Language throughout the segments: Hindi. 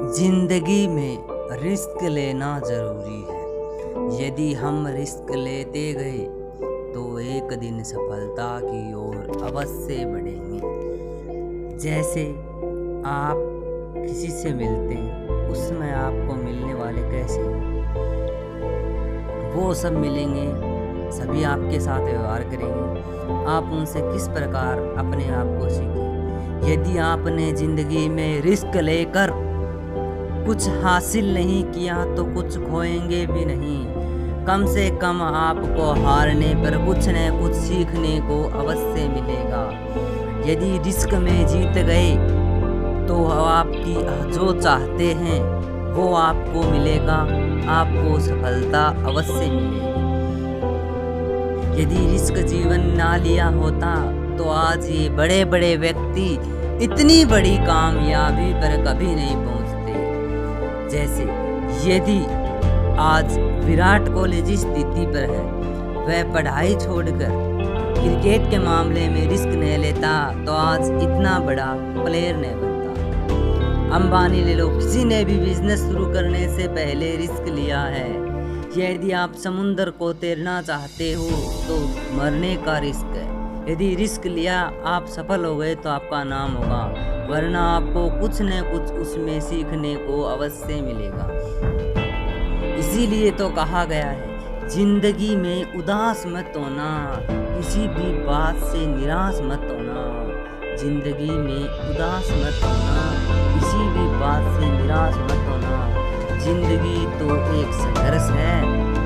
जिंदगी में रिस्क लेना जरूरी है। यदि हम रिस्क लेते गए तो एक दिन सफलता की ओर अवश्य बढ़ेंगे। जैसे आप किसी से मिलते हैं, उसमें आपको मिलने वाले कैसे वो सब मिलेंगे, सभी आपके साथ व्यवहार करेंगे। आप उनसे किस प्रकार अपने आप को सीखें। यदि आपने जिंदगी में रिस्क लेकर कुछ हासिल नहीं किया तो कुछ खोएंगे भी नहीं। कम से कम आपको हारने पर कुछ न कुछ सीखने को अवश्य मिलेगा। यदि रिस्क में जीत गए तो आपकी जो चाहते हैं वो आपको मिलेगा, आपको सफलता अवश्य मिलेगी। यदि रिस्क जीवन ना लिया होता तो आज ये बड़े बड़े व्यक्ति इतनी बड़ी कामयाबी पर कभी नहीं पहुंचते। जैसे यदि आज विराट कोहली जिस स्थिति पर है, वह पढ़ाई छोड़कर क्रिकेट के मामले में रिस्क नहीं लेता तो आज इतना बड़ा प्लेयर नहीं बनता। अंबानी ले लो, किसी ने भी बिजनेस शुरू करने से पहले रिस्क लिया है। यदि आप समुद्र को तैरना चाहते हो तो मरने का रिस्क है। यदि रिस्क लिया, आप सफल हो गए तो आपका नाम होगा, वरना आपको कुछ न कुछ उसमें सीखने को अवश्य मिलेगा। इसीलिए तो कहा गया है, जिंदगी में उदास मत होना, किसी भी बात से निराश मत होना। जिंदगी में उदास मत होना, किसी भी बात से निराश मत होना। जिंदगी तो एक संघर्ष है,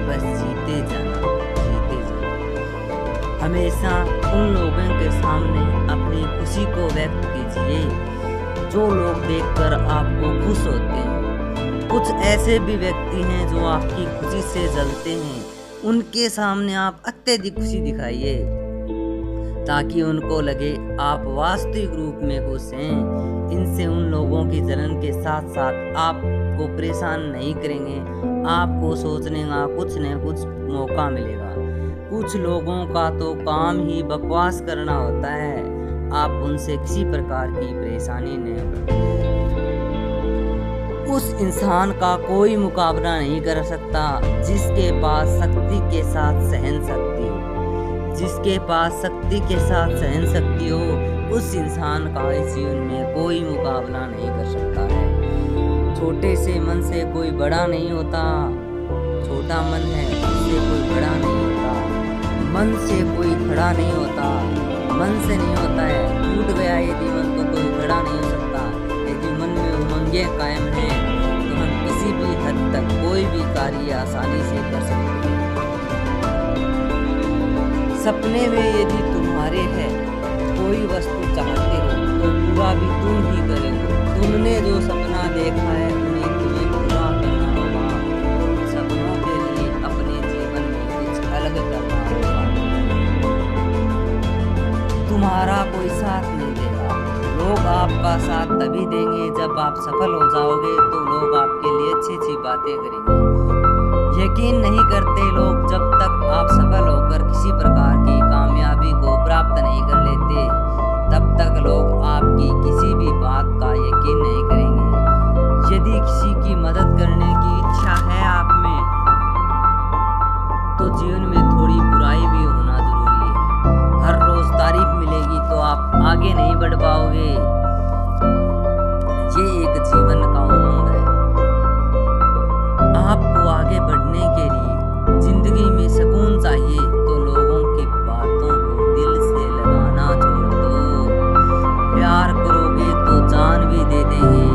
बस जीते जाना, जीते जाना। हमेशा उन लोगों के सामने अपनी खुशी को व्यक्त कीजिए जो लोग देखकर आपको खुश होते हैं। कुछ ऐसे भी व्यक्ति हैं जो आपकी खुशी से जलते हैं, उनके सामने आप अत्यधिक खुशी दिखाइए ताकि उनको लगे आप वास्तविक रूप में खुश हैं। इनसे उन लोगों की जलन के साथ साथ आपको परेशान नहीं करेंगे, आपको सोचने का कुछ न कुछ मौका मिलेगा। कुछ लोगों का तो काम ही बकवास करना होता है, आप उनसे किसी प्रकार की परेशानी नहीं होगी। उस इंसान का कोई मुकाबला नहीं कर सकता जिसके पास शक्ति के साथ सहन शक्ति हो। जिसके पास शक्ति के साथ सहन शक्ति हो, उस इंसान का इस जीवन में कोई मुकाबला नहीं कर सकता है। छोटे से मन से कोई बड़ा नहीं होता, छोटा मन है उससे कोई बड़ा नहीं होता। मन से कोई खड़ा नहीं होता, मन से नहीं होता है। टूट गया यदि मन तो कोई खड़ा नहीं हो सकता। यदि मन में उमंगें कायम हैं तो हम किसी भी हद तक कोई भी कार्य आसानी से कर सकते हैं। सपने में यदि तुम्हारे है कोई वस्तु चाहते हो तो पूरा भी तुम ही करोगे। तुमने जो सपना देखा है उन्हें तुम्हें पूरा करना होगा। सपनों के लिए अपने जीवन में कुछ अलग करना होगा। तुम्हारा कोई साथ नहीं देगा, लोग आपका साथ तभी देंगे जब आप सफल हो जाओगे तो लोग आपके लिए अच्छी अच्छी बातें करेंगे। यकीन नहीं करते लोग जब तक आप सफल होकर किसी प्रकार की कामयाबी को प्राप्त नहीं कर लेते, तब तक लोग आपकी किसी भी बात का यकीन नहीं करेंगे। यदि किसी की मदद करने की इच्छा है आप में, तो जीवन में थोड़ी बुराई भी होना जरूरी है। हर रोज तारीफ मिलेगी तो आप आगे नहीं बढ़ पाओगे। ये एक जीवन का उमंग है। आपको आगे बढ़ने के लिए जिंदगी में सुकून चाहिए तो लोगों की बातों को दिल से लगाना छोड़ दो। प्यार करोगे तो जान भी दे देंगे।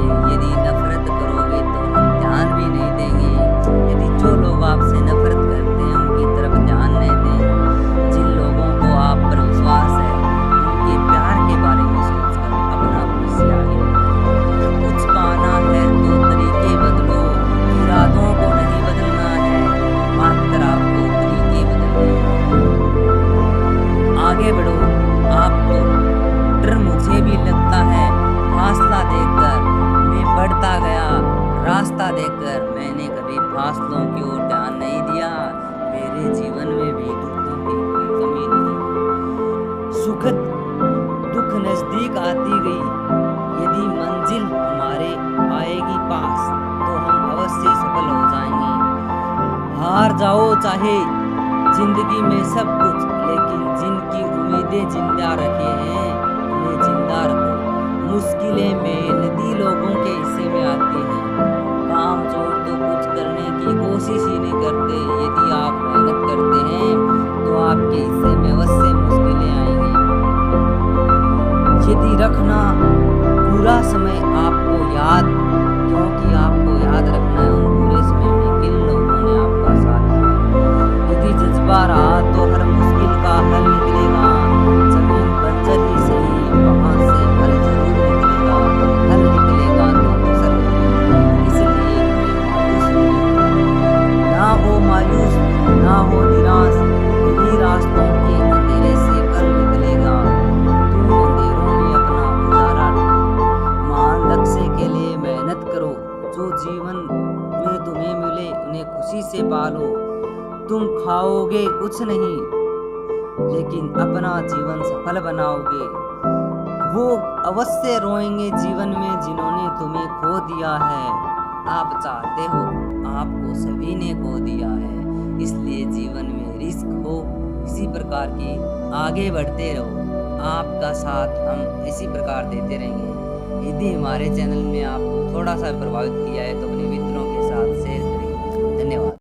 हार जाओ चाहे जिंदगी में सब कुछ, लेकिन जिनकी उम्मीदें जिंदा रखे हैं उन्हें जिंदा रखो। मुश्किलें मेहनती लोगों के हिस्से में आती हैं, काम चोर तो कुछ करने की कोशिश ही नहीं करते। यदि आप मेहनत करते हैं तो आपके हिस्से में अवश्य मुश्किलें आएंगी। यदि रखना पूरा समय आपको याद, क्योंकि आपको याद रखना है उन पूरे समय में किन लोगों ने आपका साथ दिया। यदि जज्बा रहा तो हर मुश्किल का हल निकलेगा। जमीन बंजर ही सही, वहां से हल जरूर निकलेगा। हल निकलेगा तो फसल होगी। इसलिए ना हो मायूस, ना हो निराश। इन्हीं रास्तों के अंधेरे से कल निकलेगा। तुम अंधेरों में अपना उजाला ढूंढो। महान लक्ष्य के लिए मेहनत करो। जो जीवन में तुम्हें मिले उन्हें खुशी से पालो। तुम खाओगे कुछ नहीं, लेकिन अपना जीवन सफल बनाओगे। वो अवश्य रोएंगे जीवन में जिन्होंने तुम्हें खो दिया है। आप चाहते हो, आपको सभी ने खो दिया है। इसलिए जीवन में रिस्क हो, इसी प्रकार की आगे बढ़ते रहो। आपका साथ हम इसी प्रकार देते रहेंगे। यदि हमारे चैनल में आपको थोड़ा सा प्रभावित किया है तो अपने